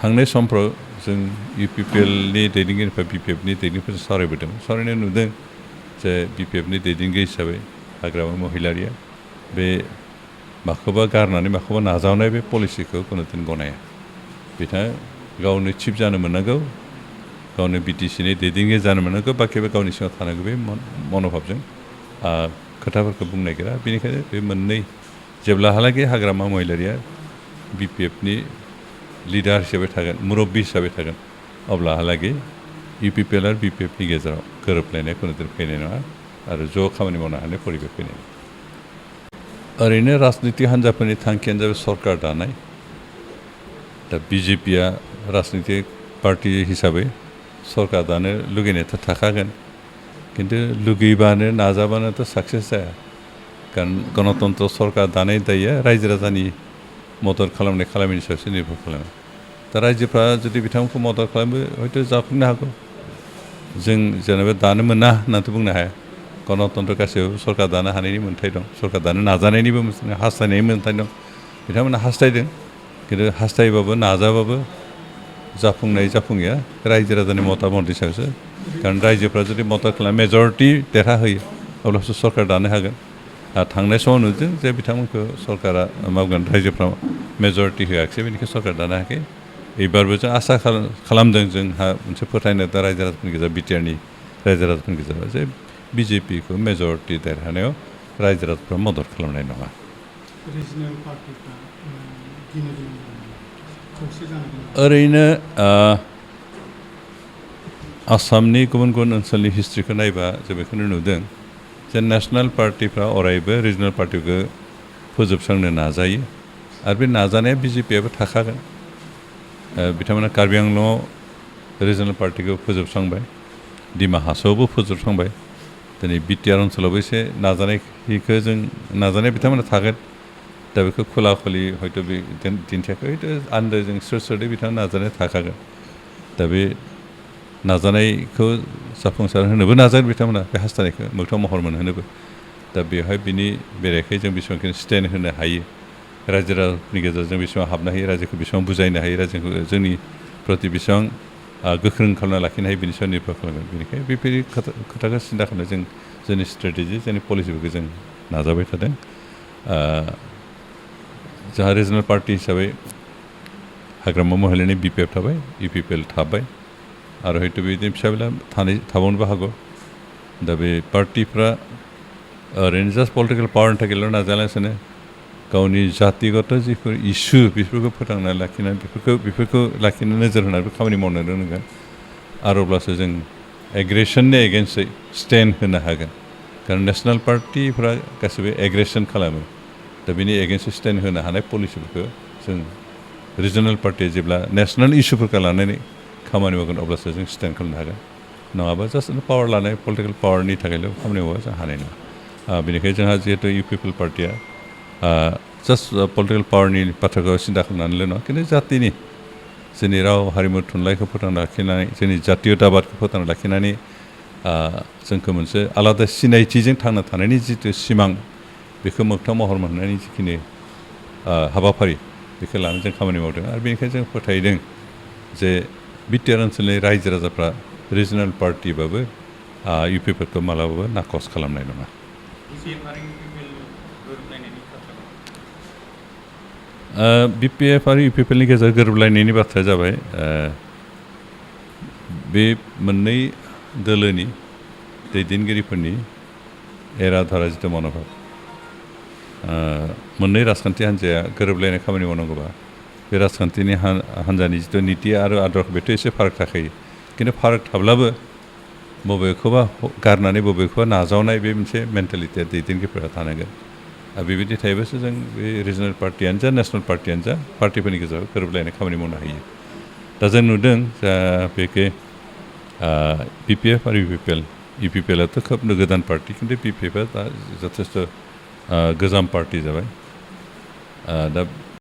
थांनाय समफ्राव जों इउपिपिएलनि दैदेनगिरिनिफ्राय बिपिएफनि दैदेनगिरिफोरजों सावरायबोदों सावरायनाय नुदों जे बिपिएफनि दैदेनगिरि हिसाबै हाग्रामा महिलारिया बे माखौबा गारनानै माखौबा नाजावनाय बे पलिसिखौ कुनुदिन गनाया बिथाङा गावनो चिफ जानो मोननांगौ गावनो बिटिसिनि दैदेनगिरि जानो मोननांगौ बाखिबो गावनि सिङाव थानांगौ बे मन'भाबजों खोथाफोरखौ बुंनो नागिरा बेनिखायनो बे मोननै जेब्लाहालागै हाग्रामा महिलारिया बिपिएफनि लिडार हिसाबै थागोन मुरब्बी हिसाबै थागोन अब्लाहालागै इउपिपिएल आरो बिपिएफनि गेजेराव गोरोबलायनाय कुनुदिन फैनाय नङा आरो ज' खामानि मावनो हानाय परिबेक फैनाय नङा ओरैनो राजनितिक हान्जाफोरनि थांखियानो जाबाय सरकार दानाय दा बिजेपिया राजनितिक पार्टि हिसाबै सरकार दानो लुगैनायाथ' थाखागोन खिन्थु लुगैबानो नाजाबानोथ' साक्सेस जाया कारण गणतन्त्र सरकार दानाय दायया रायजो राजानि मदद खालामनाय खालामैनि सायावसो निर्भर खालामो दा रायजोफ्रा जुदि बिथांमोनखौ मदद खालामो हयथ' जाफुंनो हागौ जों जेनेबा दानो मोना होननानैथ' बुंनो हाया गणतन्त्र गासैबो सरकार दानो हानायनि मोन्थाय दं सरकार दानो नाजानायनिबो हास्थायनायनि मोन्थाय दं बिथांमोना हास्थायदों खिन्थु हास्थायबाबो नाजाबाबो जाफुङैया रायजो राजानि मतामतनि सायावसो कारण रायजोफ्रा जुदि मदद खालामो मेजरिटि देरहाहोयो अब्लासो सरकार दानो हागोन थांनाय समाव नुदों जे बिथांमोनखौ सरकारा मावगोन रायजोफ्रा मेजरिटि होआखिसै बेनिखायनो सरकार दानो हायाखै एबारबो जों आसा खालामदों जोंहा मोनसे फोथायनाय दा रायजो राजाफोरनि गेजेराव बिटिआरनि रायजो राजाफोरनि गेजेराव जे बिजेपिखौ मेजरिटि देरहानायाव रायजो राजाफ्रा मदद खालामनाय नङा ओरैनो आसामनि गुबुन गुबुन ओनसोलनि हिस्ट्रिखौ नायबा जों बेखौनो नुदों जे नेसनेल पार्टिफ्रा अरायबो रिजनेल पार्टिखौ फोजोबस्रांनो नाजायो आरो बे नाजानाया बिजेपियाबो थाखागोन बिथांमोना कार्बि आंलंआव रिजनेल पार्टिखौ फोजोबस्रांबाय डिमा हासावबो फोजोबस्रांबाय दिनै बिटिआर ओनसोलावबो एसे नाजानाया बिथांमोना थागोन दा बेखौ खुला खुलि हयथ' बे दिन्थियाखै हयथ' आन्दोजों स्रोदै बिथांमोना नाजानाया थाखागोन दा बे नाजानायखौ जाफुंसार होनोबो नाजागोन बिथांमोना बे हास्थायनायखौ मोगथां महर मोनहोनोबो दा बेवहाय बिनि बेरेखायै जों बेसेबांखिनि स्टेन्ड होनो हायो रायजो राजाफोरनि गेजेराव जों बेसेबां हाबनो हायो रायजोखौ बेसेबां बुजायनो हायो रायजोखौ जोंनि प्रति बेसेबां गोख्रों खालामना लाखिनो हायो बिनि सायाव निर्भर खालामगोन बेनिखायनो बेफोर खोथाखौ सिन्था खालामनो जों जोंनि स्ट्रेटेजि जोंनि पलिसिफोरखौ जों नाजाबाय थादों जोंहा रिजनेल पार्टि हिसाबै हाग्रामा महिलारिनि बिपिएफ थाबाय इउपिपिएल थाबाय आरो हयथ' बिदिनो फिसा फिला थाबावनोबो हागौ दा बे पार्टिफ्रा ओरैनो जास्ट पलिटिकेल पावारनि थाखायल' नाजायालासेनो गावनि जातिगत जिफोर इसु बेफोरखौ फोथांना लाखिनानै बेफोरखौ लाखिनो नोजोर होनानैबो खामानि मावनो रोंनांगोन आरो अब्लासो जों एग्रेसननि एगेन्स्टै स्टेन्ड होनो हागोन कारण नेसनेल पार्टिफ्रा गासैबो एग्रेसन खालामो दा बेनि एगेन्स्टै स्टेन्ड होनो हानाय पलिसिफोरखौ जों रिजनेल पार्टिया जेब्ला नेसनेल इस्युफोरखौ लानानै खामानि मावगोन अब्लासो जों स्टेन्ड खालामनो हागोन नङाबा जास्ट पावार लानाय पलिटिकेल पावारनि थाखायल' खामानि मावबा जों हानाय नङा बेनिखायनो जोंहा जिहेतु इउपिपिएल पार्टिया जास्ट पलिटिकेल पावारनि बाथ्राखौ सिन्था खालामनानैल' नङा खिन्थु जातिनि जोंनि राव हारिमु थुनलाइखौ फोथांना लाखिनानै जोंनि जातीयताबादखौ फोथांना लाखिनानै जोंखौ मोनसे आलादा सिनायथिजों थांना थानायनि जिथु सिमां बेखौ मोगथां महर मोननायनि जिखिनि हाबाफारि बेखौ लानानै जों खामानि मावदों आरो बेनिखायनो जों फोथायदों जे बिटिआर ओनसोलनि रायजो राजाफ्रा रिजनेल पार्टिबाबो इउपिपिएलखौ मालाबाबो नाकस खालामनाय नङा बिपिएफ आरो इउपिपिएलनि गेजेराव गोरोबलायनायनि बाथ्राया जाबाय बे मोननै दोलोनि दैदेनगिरिफोरनि एराधारा जिथु मन'भाब मोननै राजखान्थि हान्जाया गोरोबलायनाय खामानि मावनांगौबा बे राजखान्थिनि हान्जानि जिथु निति आरो आदर्श बेथ' एसे फाराग थाखायो खिन्थु फाराग थाब्लाबो बबेखौबा गारनानै बबेखौबा नाजावनाय बे मोनसे मेन्टेलिटिया दैदेनगिरिफोरा थानांगोन आरो बेबायदि थायोबासो जों बे रिजनेल पार्टियानो जा नेसनेल पार्टियानो जा पार्टिफोरनि गेजेराव गोरोबलायनाय खामानि मावनो हायो दा जों नुदों जा बेखे बिपिएफ आरो इउपिपिएलआथ' खोब गोदान पार्टि खिन्थु बिपिएफआ दा जथेस्थ' गोजाम पार्टि जाबाय दा